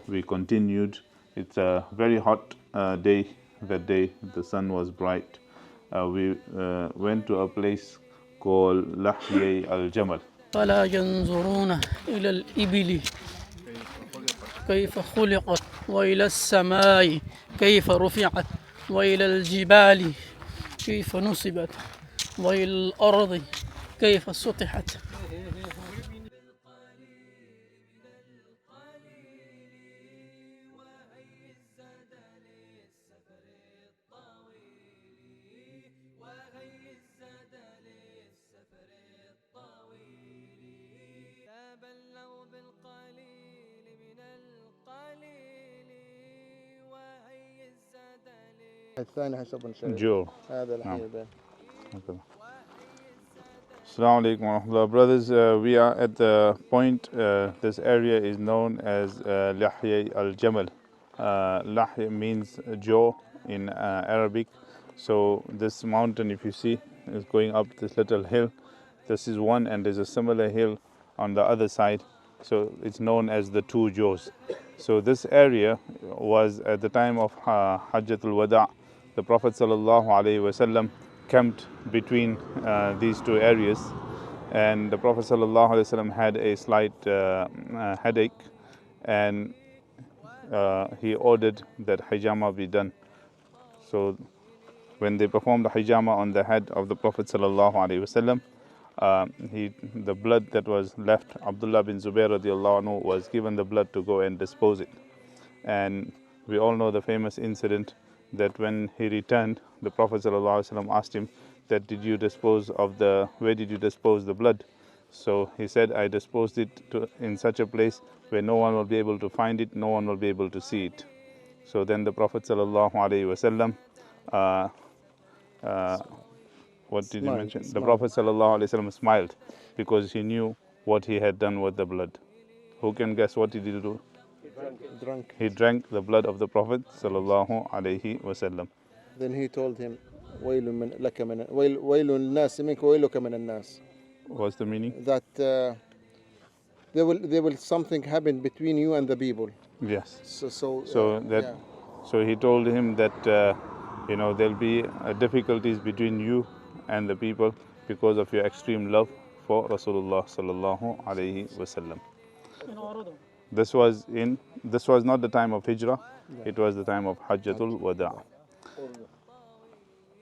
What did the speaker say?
We continued. It's a very hot day. That day the sun was bright. We went to a place called Lahyi Al-Jamal. فلا ينظرون إلى الإبل كيف خلقت وإلى السماء كيف رفعت وإلى الجبال كيف نصبت وإلى الأرض كيف سطحت. الثاني حسب نشاهد Joe. هذا الحين البين. Okay. Assalamu alaikum wa rahmatullah. Brothers, we are at the point, this area is known as Lahyi al-Jamal. Lahyi means jaw in Arabic. So this mountain, if you see, is going up this little hill. This is one, and there's a similar hill on the other side. So it's known as the two jaws. So this area was at the time of Hajjatul Wada'. The Prophet sallallahu alaihi wasallam camped between these two areas, and the Prophet sallallahu alaihi wasallam had a slight headache, and he ordered that hijama be done. So when they performed the hijama on the head of the Prophet sallallahu alaihi wasallam, the blood that was left, Abdullah bin Zubayr radiallahu anhu was given the blood to go and dispose it. And we all know the famous incident that when he returned, the Prophet ﷺ asked him that where did you dispose the blood? So he said, I disposed it in such a place where no one will be able to find it, no one will be able to see it. So then the Prophet ﷺ, what did he mention? The Prophet ﷺ smiled because he knew what he had done with the blood. Who can guess what did he do? He drank the blood of the Prophet sallallahu alaihi wasallam. Then he told him, وَيْلٌ النَّاسِ مِنْكَ وَيْلُكَ مِنَ النَّاسِ. What's the meaning? That there will something happen between you and the people. Yes. So he told him that there'll be difficulties between you and the people because of your extreme love for Rasulullah sallallahu alaihi wasallam. This was not the time of Hijrah, it was the time of Hajjatul Wada'.